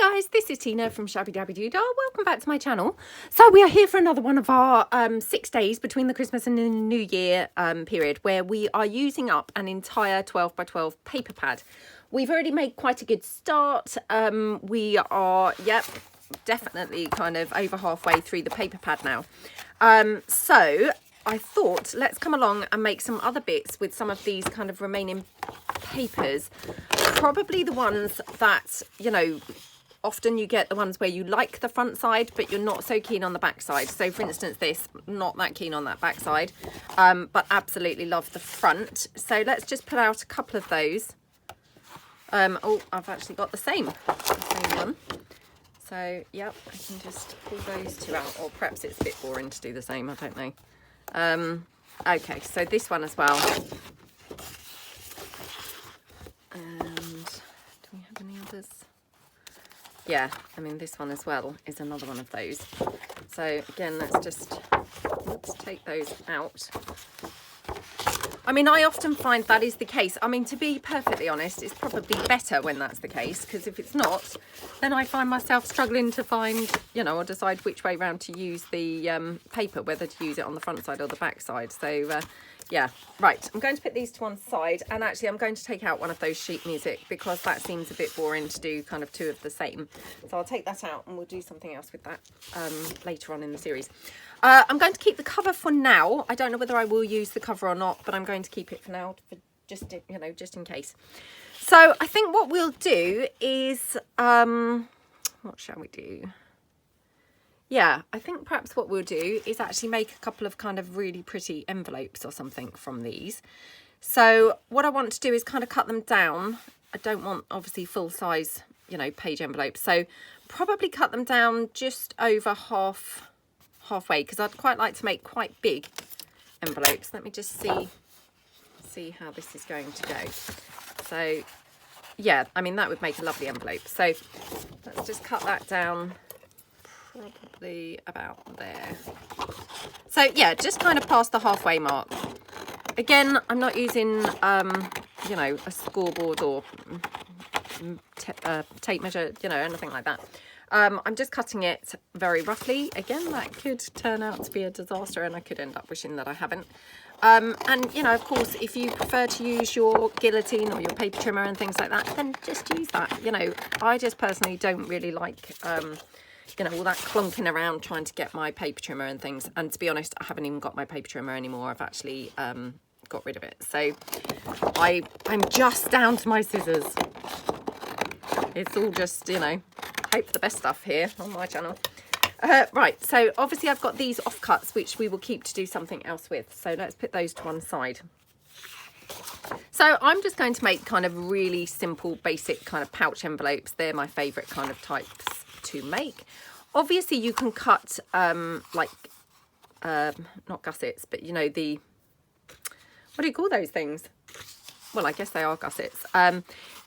Hi guys, this is Tina from Shabbydabbydoodah. Welcome back to my channel. So we are here for another one of our 6 days between the Christmas and the New Year period, where we are using up an entire 12 by 12 paper pad. We've already made quite a good start. We are, yep, definitely kind of over halfway through the paper pad now. So I thought, let's come along and make some other bits with some of these kind of remaining papers. Probably the ones that, you know, often you get the ones where you like the front side, but you're not so keen on the back side. So for instance, this, not that keen on that back side, but absolutely love the front. So let's just pull out a couple of those. Oh, I've actually got the same one. So, yep, I can just pull those two out, or perhaps it's a bit boring to do the same, I don't know. Okay, so this one as well. And do we have any others? Yeah, I mean, this one as well is another one of those. So again, let's take those out. I mean, I often find that is the case. I mean, to be perfectly honest, it's probably better when that's the case, because if it's not, then I find myself struggling to find, you know, or decide which way round to use the paper, whether to use it on the front side or the back side. So yeah, right, I'm going to put these to one side, and actually I'm going to take out one of those sheet music because that seems a bit boring to do kind of two of the same. So I'll take that out and we'll do something else with that later on in the series. I'm going to keep the cover for now. I don't know whether I will use the cover or not, but I'm going to keep it for now, for just, you know, just in case. So I think what we'll do is, what shall we do? Yeah, I think perhaps what we'll do is actually make a couple of kind of really pretty envelopes or something from these. So what I want to do is kind of cut them down. I don't want obviously full size, you know, page envelopes. So probably cut them down just over halfway, because I'd quite like to make quite big envelopes. Let me just see how this is going to go. So yeah, I mean, that would make a lovely envelope. So let's just cut that down probably about there. So yeah, just kind of past the halfway mark. Again, I'm not using you know, a scoreboard or tape measure, you know, anything like that. I'm just cutting it very roughly. Again, that could turn out to be a disaster, and I could end up wishing that I haven't. And, you know, of course, if you prefer to use your guillotine or your paper trimmer and things like that, then just use that. You know, I just personally don't really like, you know, all that clunking around trying to get my paper trimmer and things. And to be honest, I haven't even got my paper trimmer anymore. I've actually got rid of it. So I'm just down to my scissors. It's all just, you know, hope for the best stuff here on my channel. Right, so obviously I've got these offcuts, which we will keep to do something else with. So let's put those to one side. So I'm just going to make kind of really simple, basic kind of pouch envelopes. They're my favourite kind of types to make. Obviously you can cut like, not gussets, but you know, the, what do you call those things? Well, I guess they are gussets,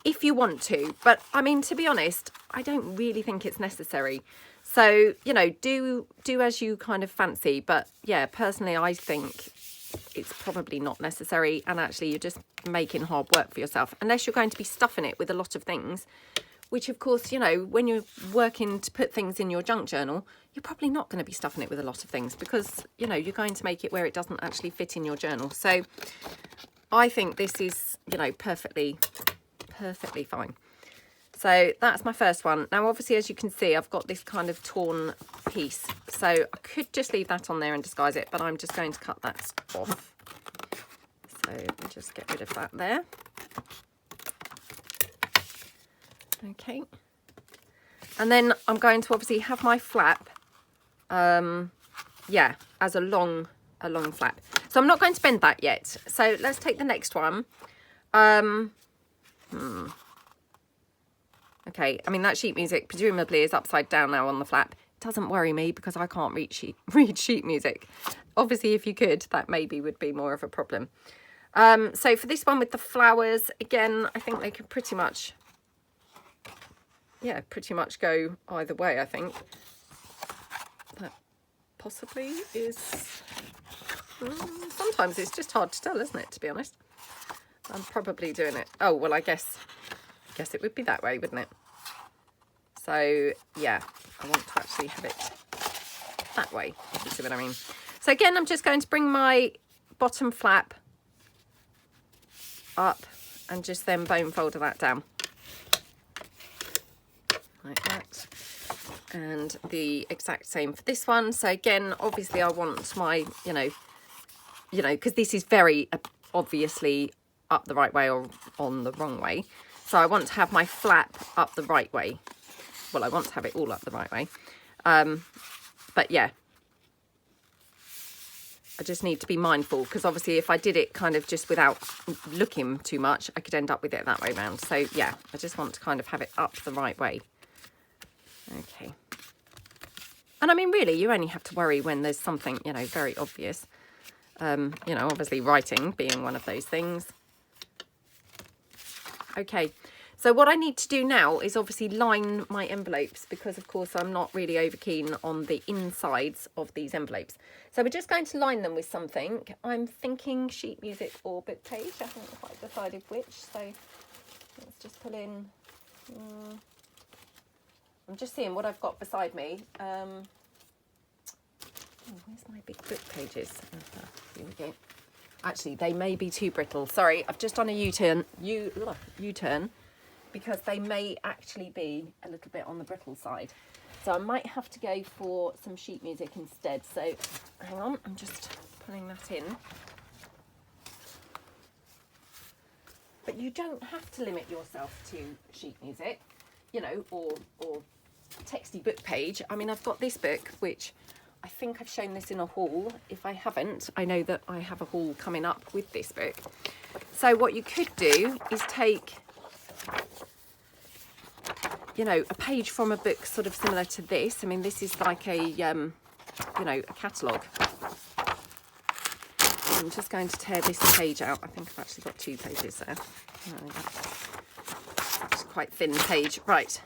if you want to. But I mean, to be honest, I don't really think it's necessary. So, you know, do as you kind of fancy. But yeah, personally, I think it's probably not necessary. And actually, you're just making hard work for yourself, unless you're going to be stuffing it with a lot of things, which, of course, you know, when you're working to put things in your junk journal, you're probably not going to be stuffing it with a lot of things because, you know, you're going to make it where it doesn't actually fit in your journal. So I think this is, you know, perfectly fine. So that's my first one. Now, obviously, as you can see, I've got this kind of torn piece. So I could just leave that on there and disguise it, but I'm just going to cut that off. So we'll just get rid of that there. Okay. And then I'm going to obviously have my flap, yeah, as a long flap. So I'm not going to bend that yet. So let's take the next one. Okay, I mean, that sheet music presumably is upside down now on the flap. It doesn't worry me because I can't read sheet music. Obviously, if you could, that maybe would be more of a problem. So for this one with the flowers, again, I think they could pretty much, yeah, pretty much go either way, I think. That possibly is, sometimes it's just hard to tell, isn't it, to be honest? I'm probably doing it, oh, well, I guess it would be that way, wouldn't it? So yeah, I want to actually have it that way, if you see what I mean. So again, I'm just going to bring my bottom flap up and just then bone folder that down like that. And the exact same for this one. So again, obviously I want my, you know, because this is very obviously up the right way or on the wrong way. So I want to have my flap up the right way. Well, I want to have it all up the right way. But yeah, I just need to be mindful, because obviously if I did it kind of just without looking too much, I could end up with it that way around. So yeah, I just want to kind of have it up the right way. Okay. And I mean, really, you only have to worry when there's something, you know, very obvious. You know, obviously writing being one of those things. Okay, so what I need to do now is obviously line my envelopes, because of course I'm not really over keen on the insides of these envelopes. So we're just going to line them with something. I'm thinking sheet music or book page. I haven't quite decided which. So let's just pull in. I'm just seeing what I've got beside me. Oh, where's my big book pages? Here we go. Actually, they may be too brittle. Sorry, I've just done a U-turn, because they may actually be a little bit on the brittle side. So I might have to go for some sheet music instead. So hang on, I'm just pulling that in. But you don't have to limit yourself to sheet music, you know, or texty book page. I mean, I've got this book, which I think I've shown this in a haul. If I haven't, I know that I have a haul coming up with this book. So what you could do is take, you know, a page from a book sort of similar to this. I mean, this is like a, you know, a catalogue. I'm just going to tear this page out. I think I've actually got 2 pages there. It's quite thin page. Right.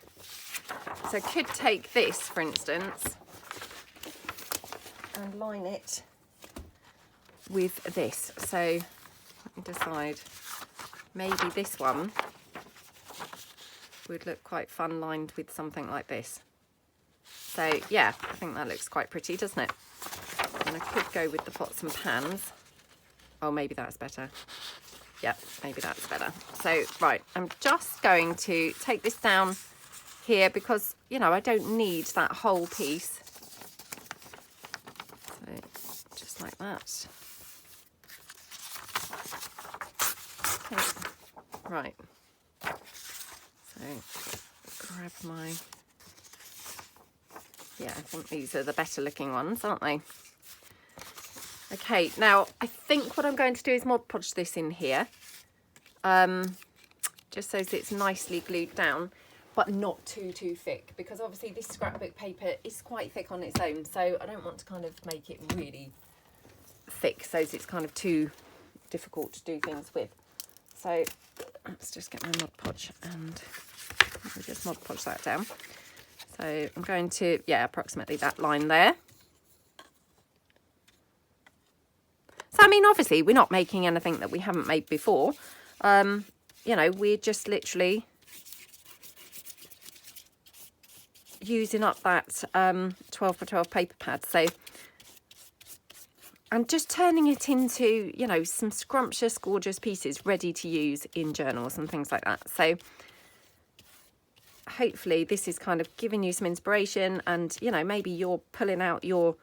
So I could take this, for instance, and line it with this. So let me decide. Maybe this one would look quite fun lined with something like this. So yeah, I think that looks quite pretty, doesn't it? And I could go with the pots and pans. Oh, maybe that's better. Yep, maybe that's better. So right, I'm just going to take this down here, because, you know, I don't need that whole piece. So just like that. Okay. Right. So grab my, yeah, I think these are the better looking ones, aren't they? Okay, now I think what I'm going to do is Mod Podge this in here, just so that it's nicely glued down, but not too thick, because obviously this scrapbook paper is quite thick on its own, so I don't want to kind of make it really thick so it's kind of too difficult to do things with. So let's just get my Mod Podge and we'll just Mod Podge that down. So I'm going to, yeah, approximately that line there. So I mean, obviously we're not making anything that we haven't made before. You know, we're just literally using up that 12 by 12 paper pad. So, and just turning it into, you know, some scrumptious, gorgeous pieces ready to use in journals and things like that. So hopefully this is kind of giving you some inspiration, and, you know, maybe you're pulling out your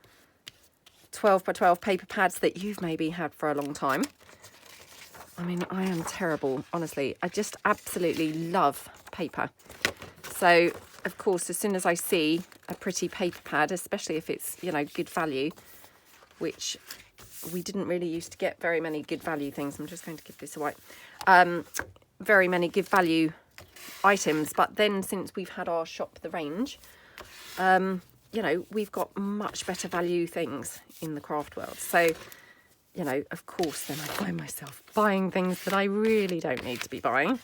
12 by 12 paper pads that you've maybe had for a long time. I mean, I am terrible, honestly. I just absolutely love paper. So, of course, as soon as I see a pretty paper pad, especially if it's, you know, good value, which we didn't really used to get very many good value things. I'm just going to give this a wipe. Very many good value items. But then since we've had our shop the range, you know, we've got much better value things in the craft world. So, you know, of course, then I find myself buying things that I really don't need to be buying,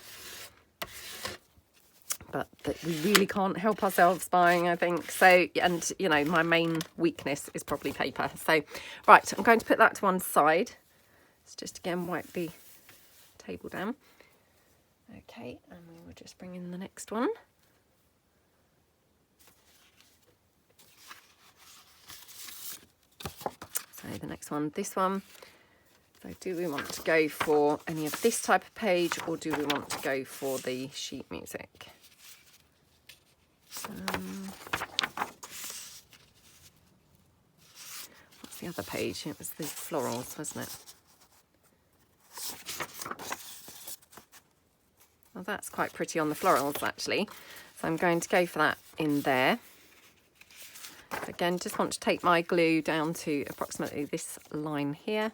but that we really can't help ourselves buying, I think. So, and, you know, my main weakness is probably paper. So, right, I'm going to put that to one side. Let's just again wipe the table down. Okay, and we will just bring in the next one. Okay, the next one, this one. So do we want to go for any of this type of page, or do we want to go for the sheet music? What's the other page? It was the florals, wasn't it? Well, that's quite pretty on the florals, actually. So I'm going to go for that in there. Again, just want to take my glue down to approximately this line here.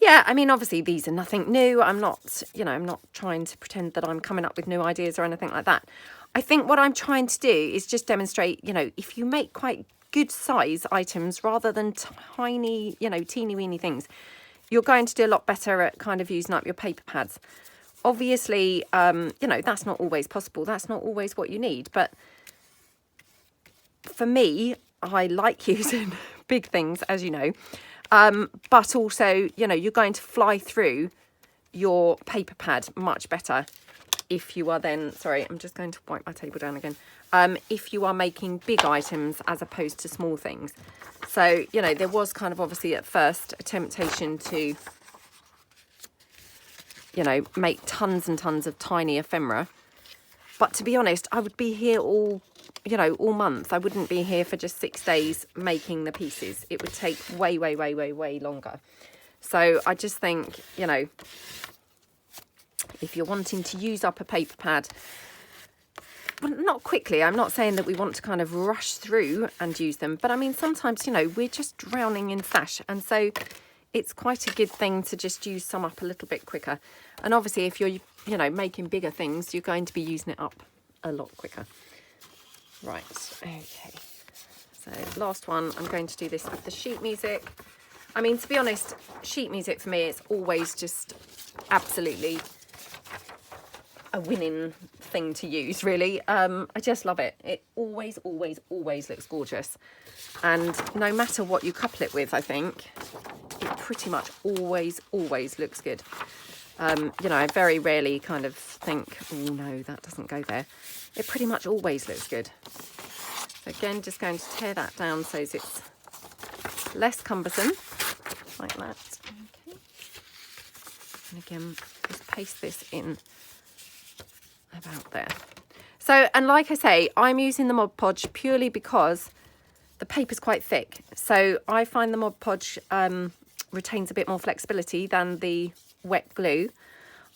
Yeah, I mean, obviously these are nothing new. I'm not, you know, I'm not trying to pretend that I'm coming up with new ideas or anything like that. I think what I'm trying to do is just demonstrate, you know, if you make quite good size items rather than tiny, you know, teeny weeny things, you're going to do a lot better at kind of using up your paper pads. Obviously, you know, that's not always possible. That's not always what you need. But for me, I like using big things, as you know. But also, you know, you're going to fly through your paper pad much better if you are then, sorry, I'm just going to wipe my table down again. If you are making big items as opposed to small things. So, you know, there was kind of obviously at first a temptation to, you know, make tons and tons of tiny ephemera. But to be honest, I would be here all, you know, all month. I wouldn't be here for just 6 days making the pieces. It would take way, way, way, way, way longer. So I just think, you know, if you're wanting to use up a paper pad, well, not quickly. I'm not saying that we want to kind of rush through and use them. But I mean, sometimes, you know, we're just drowning in stash. And so it's quite a good thing to just use some up a little bit quicker. And obviously, if you're, you know, making bigger things, you're going to be using it up a lot quicker. Right, okay. So last one, I'm going to do this with the sheet music. I mean, to be honest, sheet music for me, it's always just absolutely a winning thing to use, really. I just love it. It always, always, always looks gorgeous. And no matter what you couple it with, I think, it pretty much always, always looks good. You know, I very rarely kind of think, oh no, that doesn't go there. It pretty much always looks good. So again, just going to tear that down so it's less cumbersome, like that. Okay. And again, just paste this in about there. So, and like I say, I'm using the Mod Podge purely because the paper's quite thick. So I find the Mod Podge retains a bit more flexibility than the wet glue.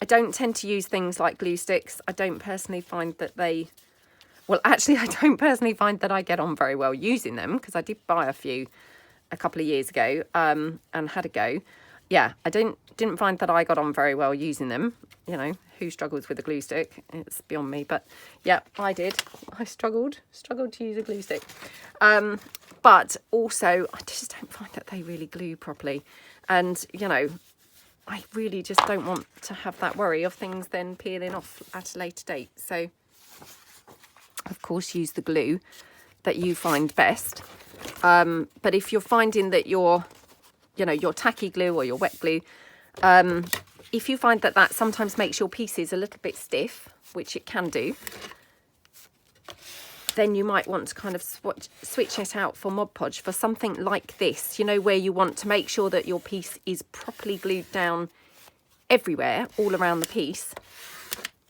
I don't tend to use things like glue sticks. I don't personally find that they, well, actually, I don't personally find that I get on very well using them, because I did buy a few a couple of years ago and had a go. Yeah, I didn't find that I got on very well using them. You know, who struggles with a glue stick? It's beyond me. But yeah, I did. I struggled to use a glue stick. But also, I just don't find that they really glue properly. And, you know, I really just don't want to have that worry of things then peeling off at a later date. So, of course, use the glue that you find best. But if you're finding that your tacky glue or your wet glue, if you find that sometimes makes your pieces a little bit stiff, which it can do, then you might want to kind of switch it out for Mod Podge for something like this, you know, where you want to make sure that your piece is properly glued down everywhere, all around the piece,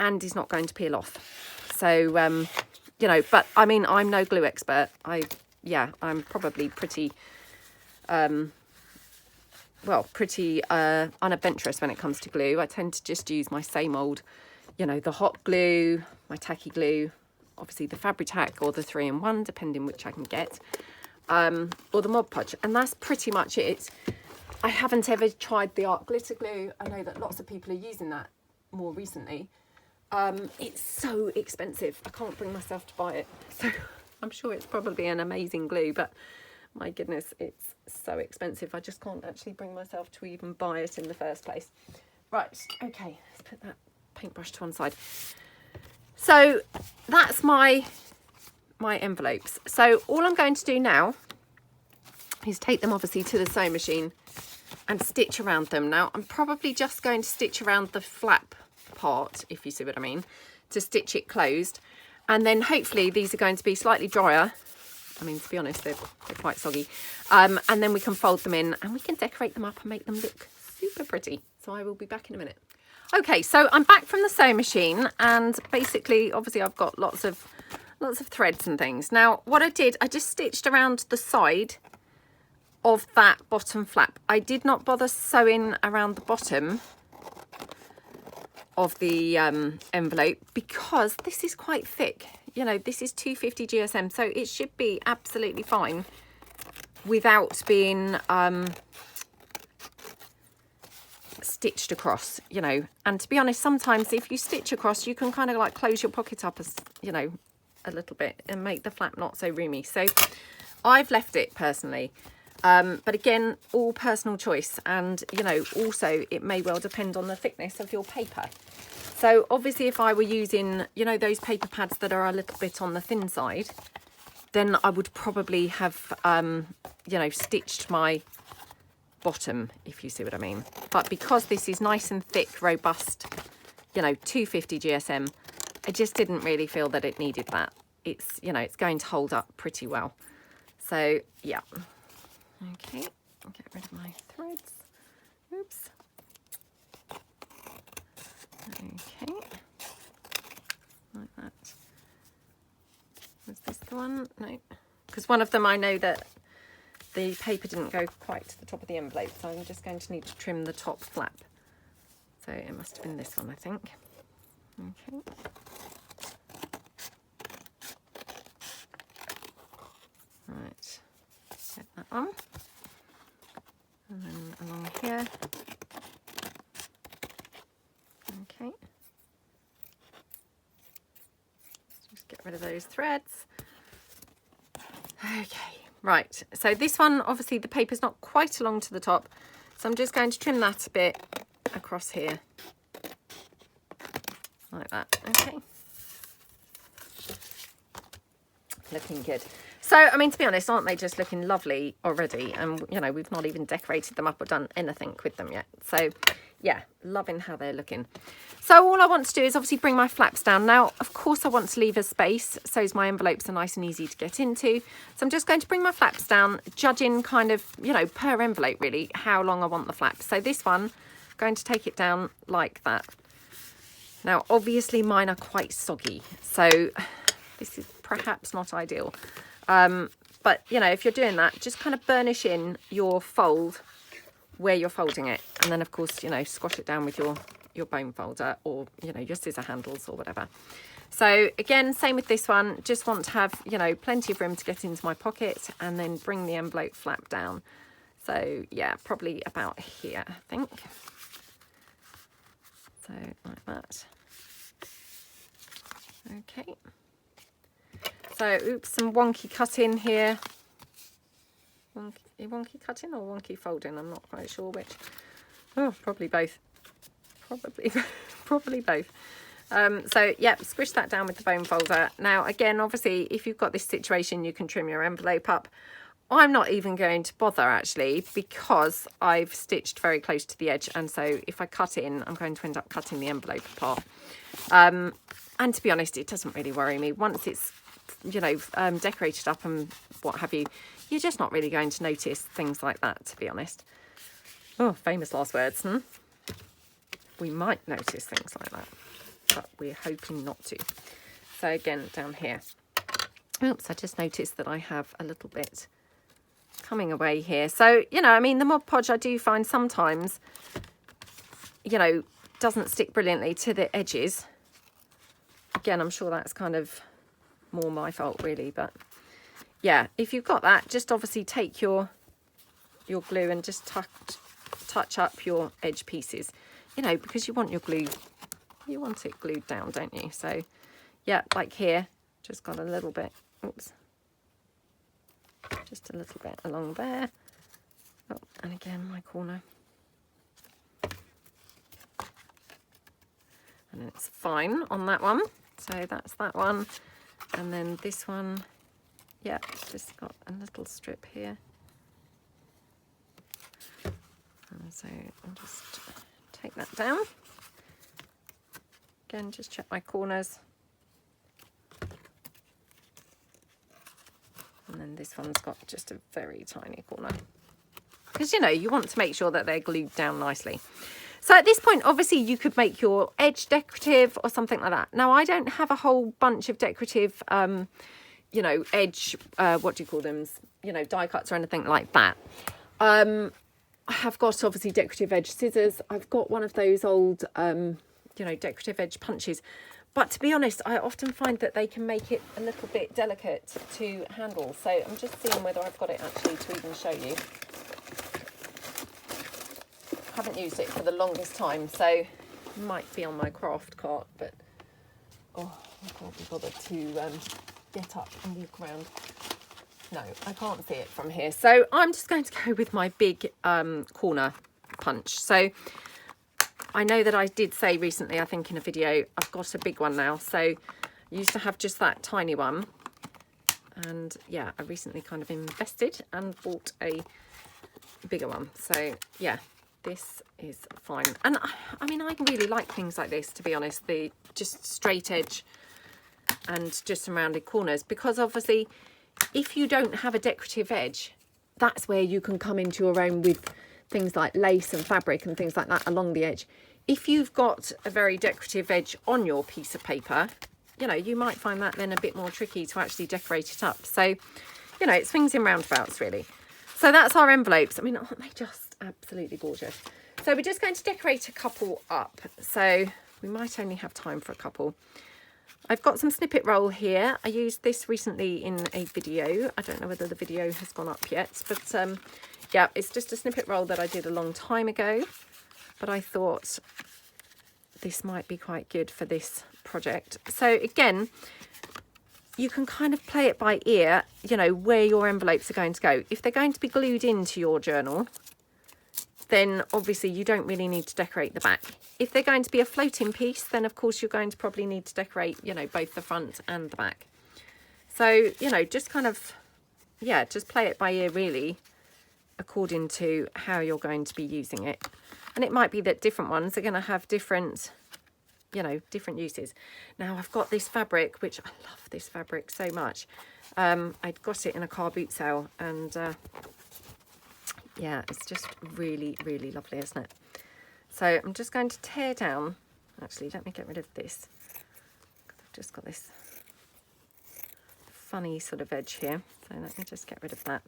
and is not going to peel off. So, you know, but I mean, I'm no glue expert. I'm probably pretty, pretty unadventurous when it comes to glue. I tend to just use my same old, you know, the hot glue, my tacky glue, obviously the Fabri-Tac or the 3-in-1, depending which I can get, or the Mod Podge, and that's pretty much it. I haven't ever tried the art glitter glue. I know that lots of people are using that more recently. It's so expensive. I can't bring myself to buy it. So I'm sure it's probably an amazing glue, but my goodness, it's so expensive. I just can't actually bring myself to even buy it in the first place. Right, okay, let's put that paintbrush to one side. So that's my envelopes. So all I'm going to do now is take them obviously to the sewing machine and stitch around them. Now I'm probably just going to stitch around the flap part, if you see what I mean, to stitch it closed. And then hopefully these are going to be slightly drier I mean, to be honest, they're quite soggy. And then we can fold them in and we can decorate them up and make them look super pretty. So I will be back in a minute. Okay, so I'm back from the sewing machine, and basically, obviously, I've got lots of threads and things. Now, what I did, I just stitched around the side of that bottom flap. I did not bother sewing around the bottom of the envelope because this is quite thick. You know, this is 250 GSM, so it should be absolutely fine without being stitched across, you know. And to be honest, sometimes if you stitch across, you can kind of like close your pocket up, as you know, a little bit and make the flap not so roomy. So I've left it personally, but again, all personal choice. And you know, also it may well depend on the thickness of your paper. So obviously if I were using, you know, those paper pads that are a little bit on the thin side, then I would probably have you know, stitched my bottom, if you see what I mean. But because this is nice and thick, robust, you know, 250 GSM, I just didn't really feel that it needed that. It's, you know, it's going to hold up pretty well. So yeah. Okay, I'll get rid of my threads. Oops. Okay, like that. Was this the one? No, because one of them I know that the paper didn't go quite to the top of the envelope, so I'm just going to need to trim the top flap. So it must have been this one, I think. Okay. Right, get that one. And then along here. Okay. Just get rid of those threads. Okay. Right, so this one, obviously the paper's not quite along to the top, so I'm just going to trim that a bit across here, like that. Okay, looking good. So, I mean, to be honest, aren't they just looking lovely already? And, you know, we've not even decorated them up or done anything with them yet. So, yeah, loving how they're looking. So all I want to do is obviously bring my flaps down. Now, of course, I want to leave a space so as my envelopes are nice and easy to get into. So I'm just going to bring my flaps down, judging kind of, you know, per envelope, really, how long I want the flaps. So this one, I'm going to take it down like that. Now, obviously, mine are quite soggy, so this is perhaps not ideal. But, you know, if you're doing that, just kind of burnish in your fold where you're folding it. And then, of course, you know, squash it down with your bone folder or, you know, your scissor handles or whatever. So, again, same with this one. Just want to have, you know, plenty of room to get into my pocket and then bring the envelope flap down. So, yeah, probably about here, I think. So, like that. Okay. So, oops, some wonky cutting here. Wonky cutting or wonky folding? I'm not quite sure which. Oh, probably both. Probably both. So, yeah, squish that down with the bone folder. Now, again, obviously, if you've got this situation, you can trim your envelope up. I'm not even going to bother, actually, because I've stitched very close to the edge. And so if I cut in, I'm going to end up cutting the envelope apart. And to be honest, it doesn't really worry me. Once it's, you know, decorated up and what have you, you're just not really going to notice things like that, to be honest. Oh, famous last words, hmm? We might notice things like that, but we're hoping not to. So again, down here. Oops, I just noticed that I have a little bit coming away here. So, you know, I mean, the Mod Podge I do find sometimes, you know, doesn't stick brilliantly to the edges. Again, I'm sure that's kind of more my fault, really, but yeah, if you've got that, just obviously take your glue and just touch up your edge pieces, you know, because you want your glue, you want it glued down, don't you? So yeah, like here, just got a little bit, oops, just a little bit along there. Oh, and again, my corner. And it's fine on that one. So that's that one. And then this one, yeah, just got a little strip here. And so I'll just take that down. Again, just check my corners. And then this one's got just a very tiny corner. Because, you know, you want to make sure that they're glued down nicely. So at this point, obviously, you could make your edge decorative or something like that. Now, I don't have a whole bunch of decorative, you know, edge, what do you call them? You know, die cuts or anything like that. I have got, obviously, decorative edge scissors. I've got one of those old, you know, decorative edge punches. But to be honest, I often find that they can make it a little bit delicate to handle. So I'm just seeing whether I've got it actually to even show you. I haven't used it for the longest time, so it might be on my craft cart, but oh, I can't be bothered to get up and walk around. No, I can't see it from here. So I'm just going to go with my big corner punch. So I know that I did say recently, I think in a video, I've got a big one now. So I used to have just that tiny one. And yeah, I recently kind of invested and bought a bigger one. So yeah, this is fine. And I mean, I really like things like this, to be honest, the just straight edge and just some rounded corners, because obviously if you don't have a decorative edge, that's where you can come into your own with things like lace and fabric and things like that along the edge. If you've got a very decorative edge on your piece of paper, you know, you might find that then a bit more tricky to actually decorate it up. So, you know, it swings in roundabouts really. So that's our envelopes. I mean, aren't they just absolutely gorgeous? So we're just going to decorate a couple up. So we might only have time for a couple. I've got some snippet roll here. I used this recently in a video. I don't know whether the video has gone up yet, but yeah, it's just a snippet roll that I did a long time ago. But I thought this might be quite good for this project. So again, you can kind of play it by ear, you know, where your envelopes are going to go. If they're going to be glued into your journal, then obviously you don't really need to decorate the back. If they're going to be a floating piece, then of course you're going to probably need to decorate, you know, both the front and the back. So, you know, just kind of, yeah, just play it by ear really, according to how you're going to be using it. And it might be that different ones are going to have different, you know, different uses. Now I've got this fabric, which I love this fabric so much. I'd got it in a car boot sale, and yeah, it's just really, really lovely, isn't it? So I'm just going to tear down, actually, let me get rid of this. I've just got this funny sort of edge here. So let me just get rid of that.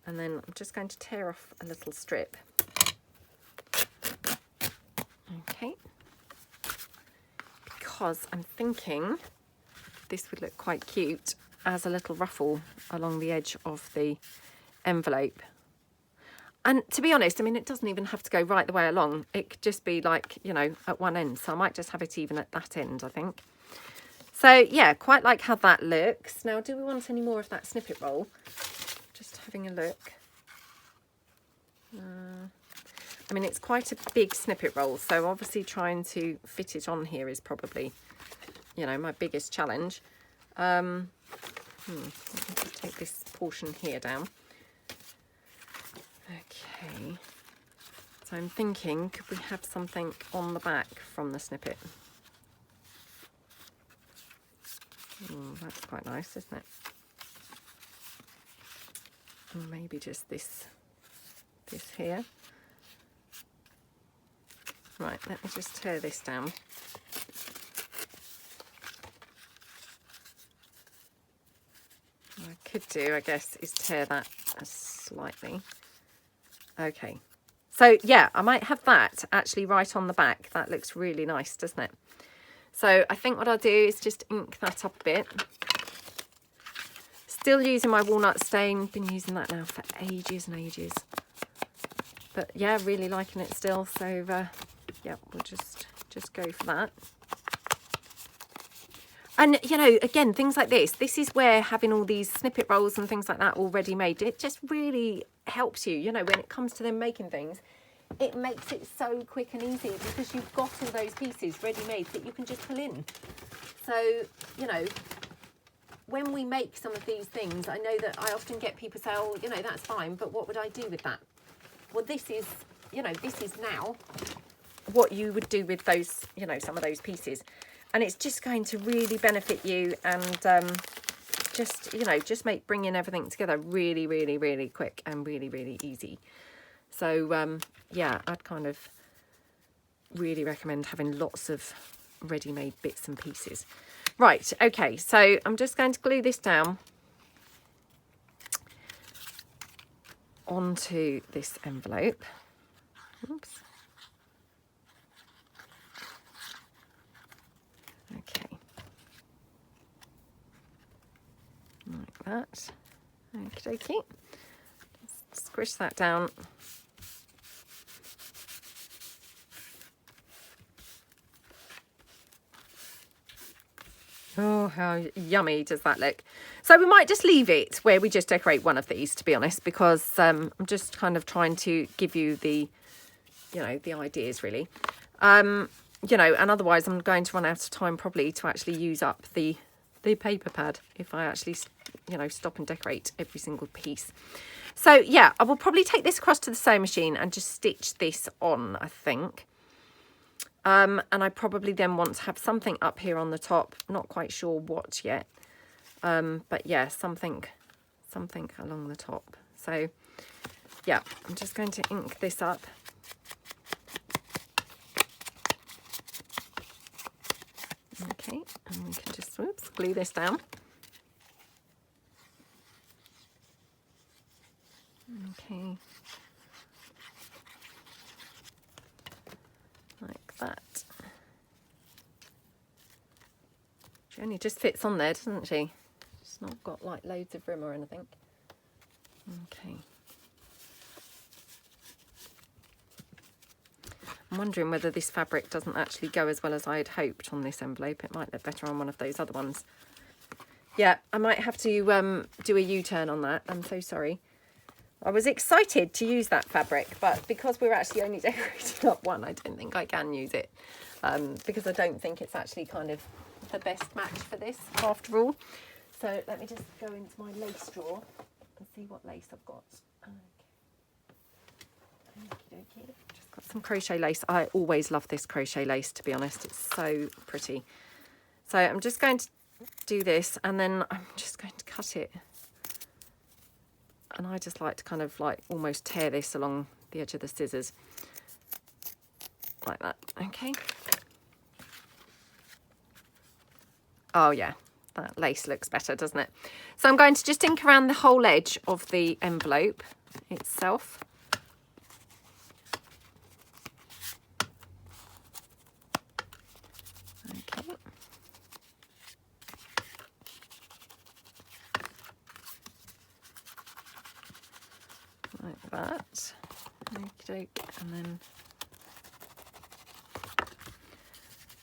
And then I'm just going to tear off a little strip. Okay. Because I'm thinking this would look quite cute as a little ruffle along the edge of the envelope. And to be honest, I mean, it doesn't even have to go right the way along. It could just be like, you know, at one end. So I might just have it even at that end, I think. So yeah, quite like how that looks. Now, do we want any more of that snippet roll? Just having a look. I mean, it's quite a big snippet roll. So obviously trying to fit it on here is probably, you know, my biggest challenge. Let me just take this portion here down. Okay, so I'm thinking, could we have something on the back from the snippet? That's quite nice, isn't it? And maybe just this here. Right, let me just tear this down. What I could do, I guess, is tear that slightly. Okay, so yeah, I might have that actually right on the back. That looks really nice, doesn't it? So I think what I'll do is just ink that up a bit. Still using my walnut stain. Been using that now for ages and ages. But yeah, really liking it still. So yeah, we'll just go for that. And, you know, again, things like this is where having all these snippet rolls and things like that already made, it just really helps you, you know, when it comes to them making things. It makes it so quick and easy because you've got all those pieces ready-made that you can just pull in. So, you know, when we make some of these things, I know that I often get people say, oh, you know, that's fine, but what would I do with that? Well, this is, you know, this is now what you would do with those, you know, some of those pieces. And it's just going to really benefit you and just, you know, just make bringing everything together really, really, really quick and really, really easy. So yeah, I'd kind of really recommend having lots of ready-made bits and pieces. Right, okay, so I'm just going to glue this down onto this envelope. Oops. Okay. Like that. Okie dokie. Just squish that down. Oh, how yummy does that look. So we might just leave it where we just decorate one of these, to be honest, because I'm just kind of trying to give you the, you know, the ideas really. You know, and otherwise I'm going to run out of time probably to actually use up the paper pad if I actually, you know, stop and decorate every single piece. So yeah, I will probably take this across to the sewing machine and just stitch this on, I think. And I probably then want to have something up here on the top. Not quite sure what yet. But yeah, something along the top. So yeah, I'm just going to ink this up. Okay, and we can just, whoops, glue this down. Okay. Like that. She only just fits on there, doesn't she? She's not got like loads of room or anything. Okay. I'm wondering whether this fabric doesn't actually go as well as I had hoped on this envelope. It might look better on one of those other ones. Yeah, I might have to do a U-turn on that. I'm so sorry. I was excited to use that fabric, but because we're actually only decorating up one, I don't think I can use it. Because I don't think it's actually kind of the best match for this after all. So let me just go into my lace drawer and see what lace I've got. Okay. Okey-dokey. Just got some crochet lace. I always love this crochet lace, to be honest. It's so pretty. So I'm just going to do this, and then I'm just going to cut it. And I just like to kind of like almost tear this along the edge of the scissors. Like that. Okay. Oh yeah, that lace looks better, doesn't it? So I'm going to just ink around the whole edge of the envelope itself. Okay. Like that. Okay, and then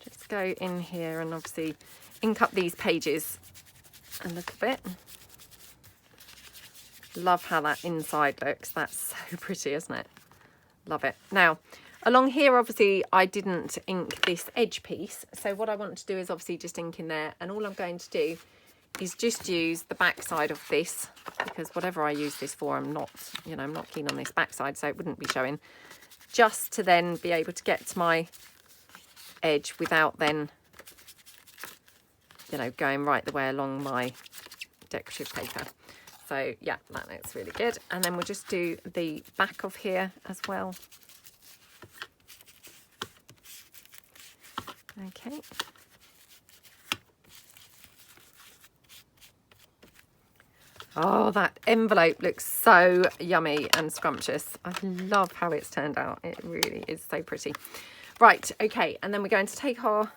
just go in here and obviously ink up these pages a little bit. Love how that inside looks. That's so pretty, isn't it? Love it. Now, along here, obviously, I didn't ink this edge piece. So what I want to do is obviously just ink in there. And all I'm going to do is just use the back side of this, because whatever I use this for, I'm not, you know, I'm not keen on this back side, so it wouldn't be showing. Just to then be able to get to my edge without then, you know, going right the way along my decorative paper. So yeah, that looks really good. And then we'll just do the back of here as well. Okay. Oh, that envelope looks so yummy and scrumptious. I love how it's turned out. It really is so pretty. Right, okay, and then we're going to take our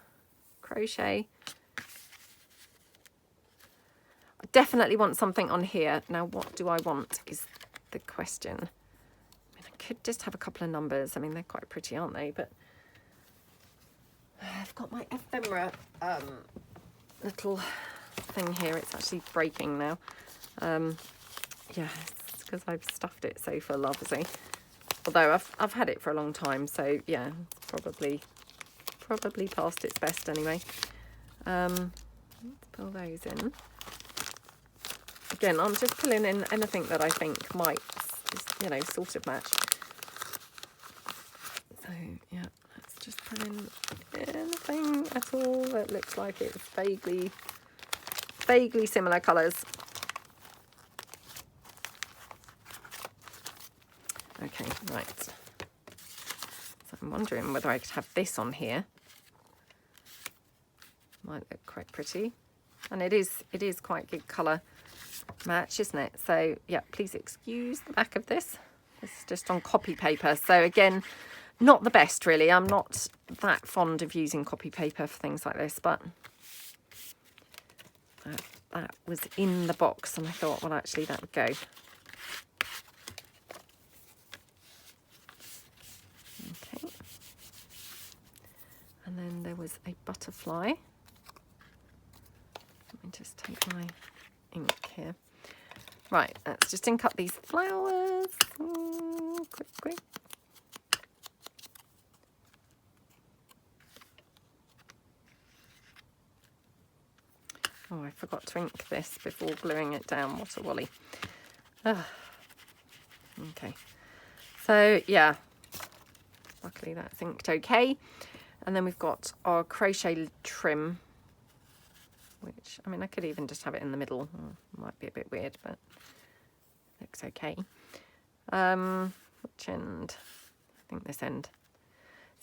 crochet. I definitely want something on here. Now, what do I want is the question. I mean, I could just have a couple of numbers. I mean, they're quite pretty, aren't they? But I've got my ephemera little thing here. It's actually breaking now. Yeah, it's because I've stuffed it so full, obviously. Although I've had it for a long time, so yeah, probably past its best anyway. Let's pull those in. Again, I'm just pulling in anything that I think might, you know, sort of match. So yeah, let's just pull in anything at all that looks like it's vaguely vaguely similar colours. Okay, right. So I'm wondering whether I could have this on here. Might look quite pretty. And it is quite good colour match, isn't it? So yeah, please excuse the back of this. This is just on copy paper. So again, not the best really. I'm not that fond of using copy paper for things like this, but that was in the box and I thought, well, actually that would go. Okay. And then there was a butterfly. Let me just take my ink here. Right, let's just ink up these flowers. Quick, quick. Oh, I forgot to ink this before gluing it down. What a wally. Okay. So, yeah. Luckily that's inked okay. And then we've got our crochet trim, which, I mean, I could even just have it in the middle. Might be a bit weird, but looks okay. Which end? I think this end.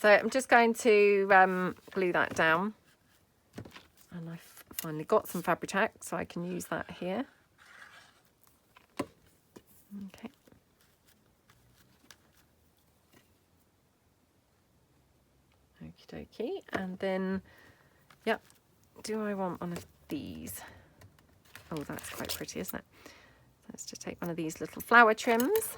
So I'm just going to glue that down. And I've finally got some Fabri-Tac, so I can use that here. Okay. Okie dokie. And then, yep, do I want one of these? Oh, that's quite pretty, isn't it? Let's just take one of these little flower trims.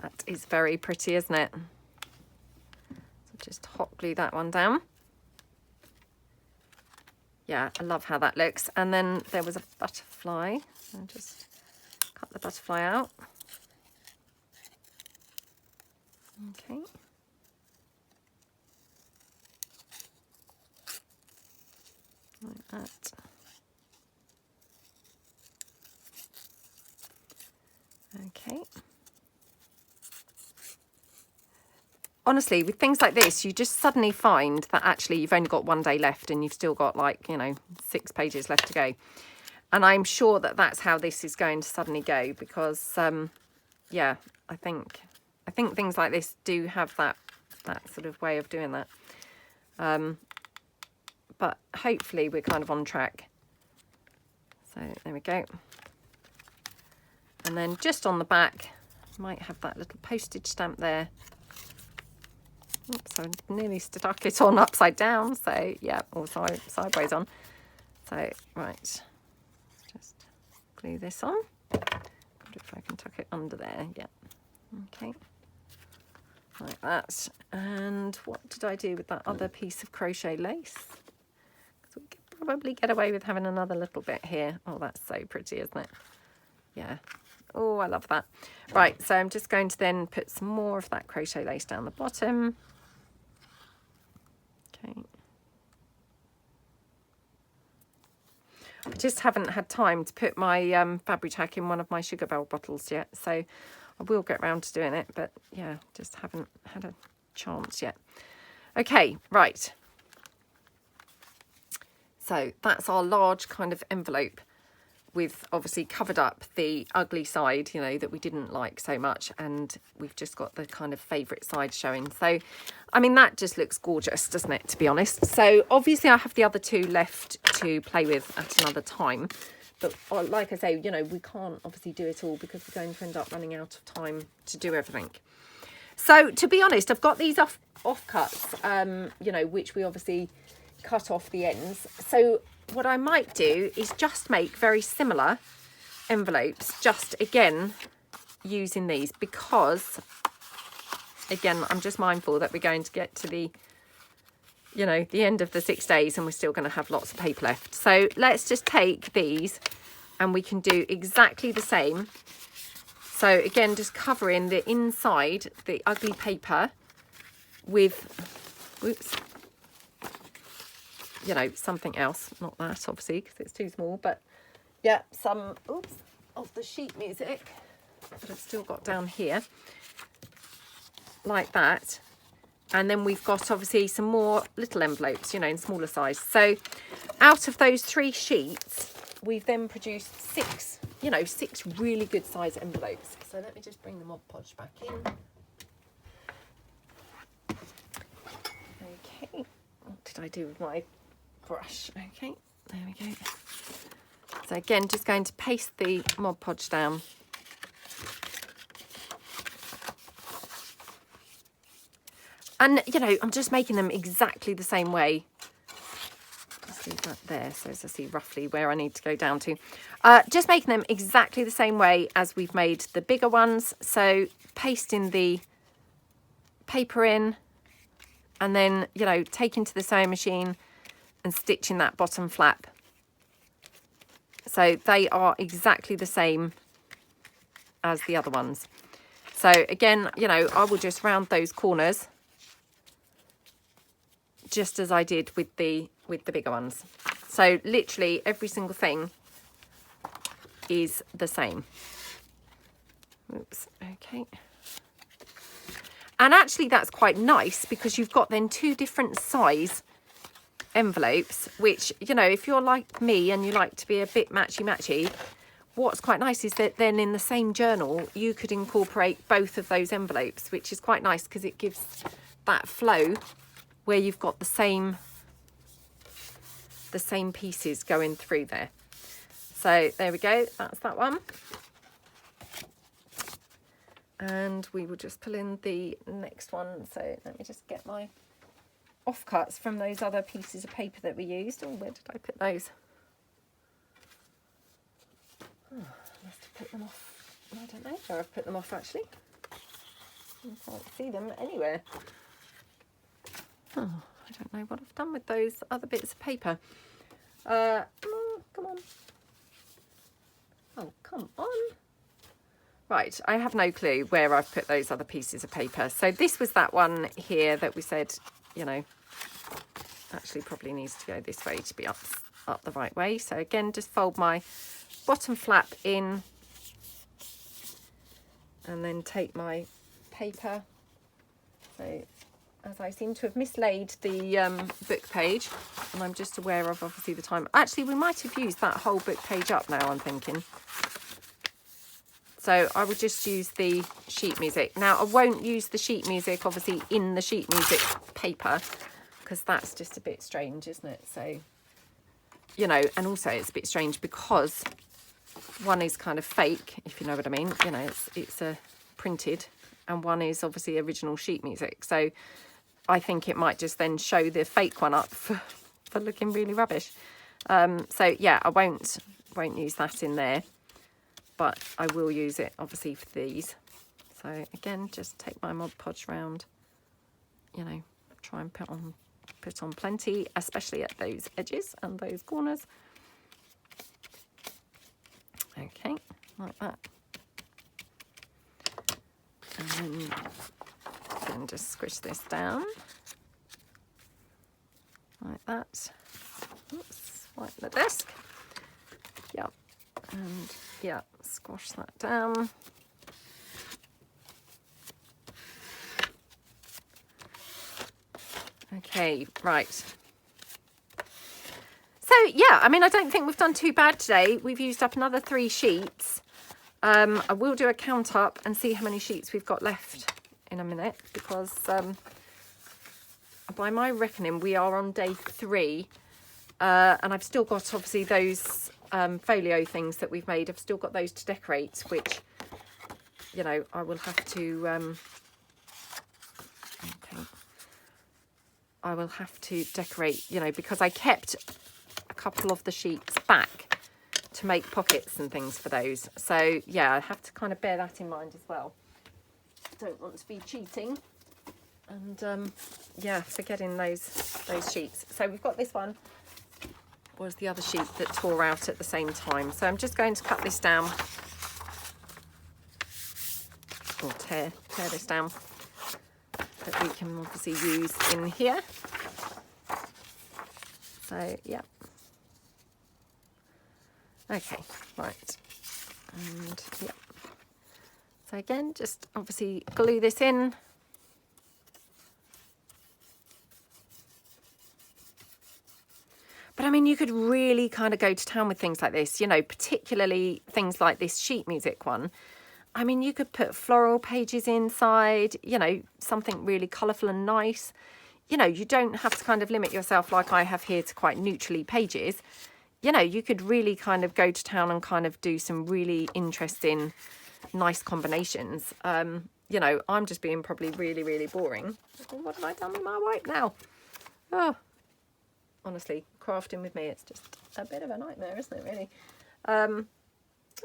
That is very pretty, isn't it? So just hot glue that one down. Yeah, I love how that looks. And then there was a butterfly. I'll just cut the butterfly out. Okay. Like that. Okay. Honestly, with things like this, you just suddenly find that actually you've only got one day left and you've still got, like, you know, 6 pages left to go. And I'm sure that that's how this is going to suddenly go because, yeah, I think things like this do have that sort of way of doing that. But hopefully we're kind of on track. So there we go. And then just on the back, might have that little postage stamp there. Oops, I nearly stuck it on upside down. So yeah, or sideways on. So right, just glue this on. Good if I can tuck it under there. Yeah. Okay. Like that. And what did I do with that other piece of crochet lace? Because we could probably get away with having another little bit here. Oh, that's so pretty, isn't it? Yeah. Oh, I love that. Right, so I'm just going to then put some more of that crochet lace down the bottom. Okay. I just haven't had time to put my Fabri-Tac in one of my Sugar Bell bottles yet, so I will get around to doing it, but yeah, just haven't had a chance yet. Okay, right. So that's our large kind of envelope with obviously covered up the ugly side, you know, that we didn't like so much, and we've just got the kind of favourite side showing. So, I mean, that just looks gorgeous, doesn't it, to be honest? So obviously I have the other two left to play with at another time, but like I say, you know, we can't obviously do it all because we're going to end up running out of time to do everything. So to be honest, I've got these offcuts, you know, which we obviously cut off the ends. So what I might do is just make very similar envelopes, just again using these, because again I'm just mindful that we're going to get to the, you know, the end of the 6 days and we're still going to have lots of paper left. So let's just take these and we can do exactly the same. So again, just covering the inside, the ugly paper with, whoops, you know, something else, not that obviously because it's too small, but yeah, some, oops, of the sheet music that I've still got down here. like that. And then we've got obviously some more little envelopes, you know, in smaller size. So out of those 3 sheets, we've then produced 6, you know, 6 really good size envelopes. So let me just bring the Mod Podge back in. Okay, what did I do with my brush? Okay, there we go. So again, just going to paste the Mod Podge down. And, you know, I'm just making them exactly the same way. Just leave that there so as I see roughly where I need to go down to. Just making them exactly the same way as we've made the bigger ones. So pasting the paper in and then, you know, taking to the sewing machine and stitching that bottom flap. So they are exactly the same as the other ones. So again, you know, I will just round those corners just as I did with the bigger ones. So literally every single thing is the same. Oops, okay. And actually that's quite nice because you've got then 2 different size envelopes, which, you know, if you're like me and you like to be a bit matchy, what's quite nice is that then in the same journal you could incorporate both of those envelopes, which is quite nice because it gives that flow where you've got the same pieces going through there. So there we go, that's that one. And we will just pull in the next one. So let me just get my offcuts from those other pieces of paper that we used. Oh, where did I put those? Oh, I must have put them off. I don't know where I've put them off actually. I can't see them anywhere. Oh, I don't know what I've done with those other bits of paper. Oh, come on. Oh, come on. Right, I have no clue where I've put those other pieces of paper. So this was that one here that we said, you know, actually probably needs to go this way to be up the right way. So again, just fold my bottom flap in and then take my paper. So as I seem to have mislaid the book page, and I'm just aware of obviously the time. Actually, we might have used that whole book page up now, I'm thinking. So I will just use the sheet music. Now I won't use the sheet music obviously in the sheet music paper because that's just a bit strange, isn't it? So, you know, and also it's a bit strange because one is kind of fake, if you know what I mean. You know, it's a printed, and one is obviously original sheet music. So I think it might just then show the fake one up for looking really rubbish. So yeah, I won't use that in there, but I will use it obviously for these. So again, just take my Mod Podge round, you know, try and put on plenty, especially at those edges and those corners. Okay, like that. And then just squish this down like that. Oops, wipe the desk. Yep, and yeah, squash that down. Okay, right. So yeah, I mean, I don't think we've done too bad today. We've used up another 3 sheets. I will do a count up and see how many sheets we've got left in a minute, because by my reckoning we are on day 3, and I've still got obviously those folio things that we've made. I've still got those to decorate, which, you know, I will have to okay, I will have to decorate, you know, because I kept a couple of the sheets back to make pockets and things for those. So yeah, I have to kind of bear that in mind as well. Don't want to be cheating and yeah, forgetting those sheets. So we've got this one, was the other sheet that tore out at the same time. So I'm just going to cut this down, or tear this down, that we can obviously use in here. So yeah. Okay, right, and yeah. So again, just obviously glue this in I mean, you could really kind of go to town with things like this, you know, particularly things like this sheet music one. I mean, you could put floral pages inside, you know, something really colourful and nice. You know, you don't have to kind of limit yourself like I have here to quite neutrally pages. You know, you could really kind of go to town and kind of do some really interesting, nice combinations. You know, I'm just being probably really, really boring. What have I done with my wipe now? Oh, honestly, crafting with me, it's just a bit of a nightmare, isn't it, really? Oh,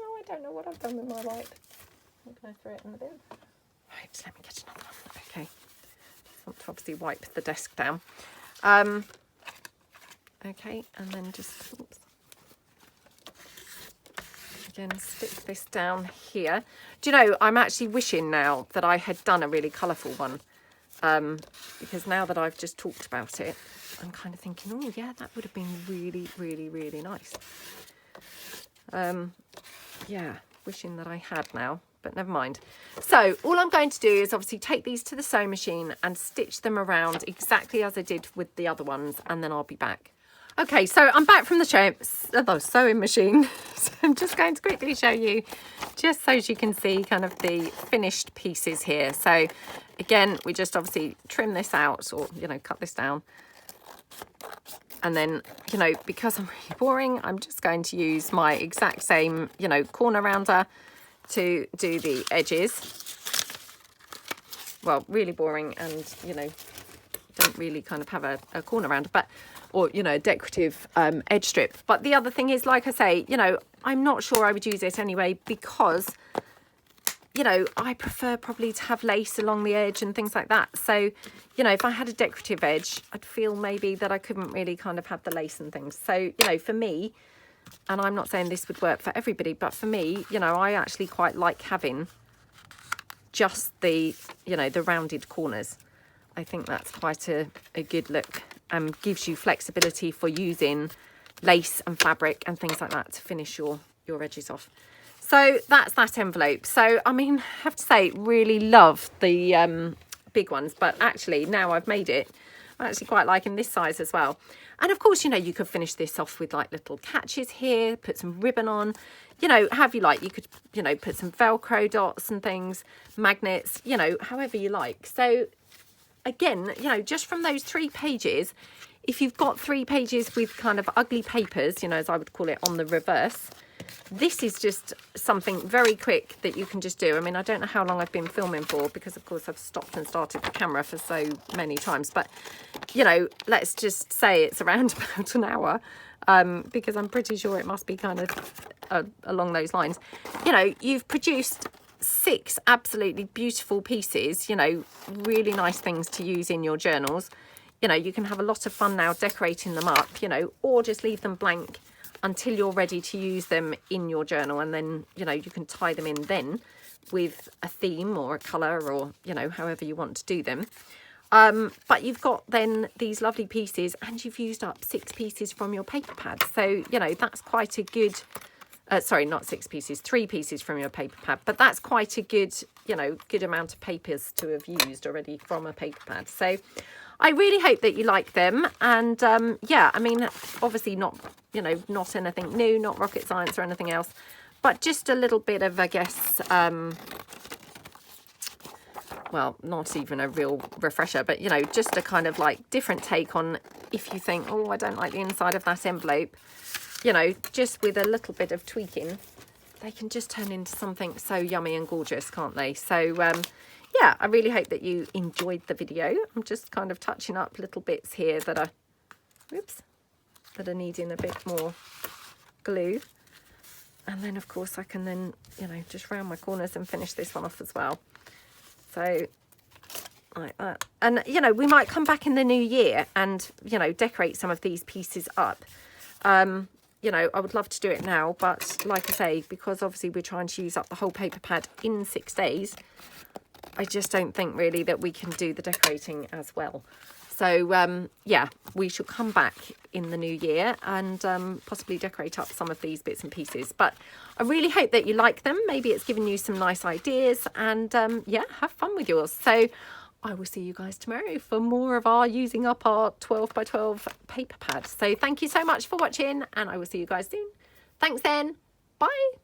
I don't know what I've done with my wipe. I'm going to throw it in the bin. Right, let me get another one. Okay. Just want to obviously wipe the desk down. Okay, and then just, oops. Again, stick this down here. Do you know, I'm actually wishing now that I had done a really colourful one. Because now that I've just talked about it, I'm kind of thinking, oh yeah, that would have been really, really, really nice. Yeah, wishing that I had now, but never mind. So all I'm going to do is obviously take these to the sewing machine and stitch them around exactly as I did with the other ones, and then I'll be back. Okay, so I'm back from the sewing machine. So I'm just going to quickly show you, just so you can see kind of the finished pieces here. So again, we just obviously trim this out, or, you know, cut this down. And then, you know, because I'm really boring, I'm just going to use my exact same, you know, corner rounder to do the edges. Well, really boring, and, you know, don't really kind of have a corner rounder, but, or, you know, decorative edge strip. But the other thing is, like I say, you know, I'm not sure I would use it anyway, because, you know, I prefer probably to have lace along the edge and things like that. So, you know, if I had a decorative edge, I'd feel maybe that I couldn't really kind of have the lace and things. So, you know, for me, and I'm not saying this would work for everybody, but for me, you know, I actually quite like having just the, you know, the rounded corners. I think that's quite a good look, and gives you flexibility for using lace and fabric and things like that to finish your edges off. So that's that envelope. So, I mean, I have to say, really love the big ones, but actually now I've made it, I'm actually quite liking this size as well. And of course, you know, you could finish this off with like little catches here, put some ribbon on, you know, however you like. You could, you know, put some Velcro dots and things, magnets, you know, however you like. So again, you know, just from those 3 pages, if you've got 3 pages with kind of ugly papers, you know, as I would call it, on the reverse, this is just something very quick that you can just do. I mean, I don't know how long I've been filming for, because of course I've stopped and started the camera for so many times, but, you know, let's just say it's around about an hour, because I'm pretty sure it must be kind of along those lines. You know, you've produced 6 absolutely beautiful pieces, you know, really nice things to use in your journals. You know, you can have a lot of fun now decorating them up, you know, or just leave them blank until you're ready to use them in your journal, and then, you know, you can tie them in then with a theme or a colour, or, you know, however you want to do them. But you've got then these lovely pieces, and you've used up 6 pieces from your paper pad. So, you know, that's quite a good, sorry, not 6 pieces, 3 pieces from your paper pad, but that's quite a good, you know, good amount of papers to have used already from a paper pad. So I really hope that you like them. And yeah, I mean, obviously not, you know, not anything new, not rocket science or anything else, but just a little bit of, I guess, well, not even a real refresher, but, you know, just a kind of like different take on, if you think, oh, I don't like the inside of that envelope, you know, just with a little bit of tweaking, they can just turn into something so yummy and gorgeous, can't they? So yeah, I really hope that you enjoyed the video. I'm just kind of touching up little bits here that are, whoops, that are needing a bit more glue. And then, of course, I can then, you know, just round my corners and finish this one off as well. So, like that. And, you know, we might come back in the new year and, you know, decorate some of these pieces up. You know, I would love to do it now, but like I say, because obviously we're trying to use up the whole paper pad in 6 days, I just don't think really that we can do the decorating as well. So, yeah, we shall come back in the new year and possibly decorate up some of these bits and pieces. But I really hope that you like them. Maybe it's given you some nice ideas, and, yeah, have fun with yours. So I will see you guys tomorrow for more of our using up our 12 by 12 paper pad. So thank you so much for watching, and I will see you guys soon. Thanks then. Bye.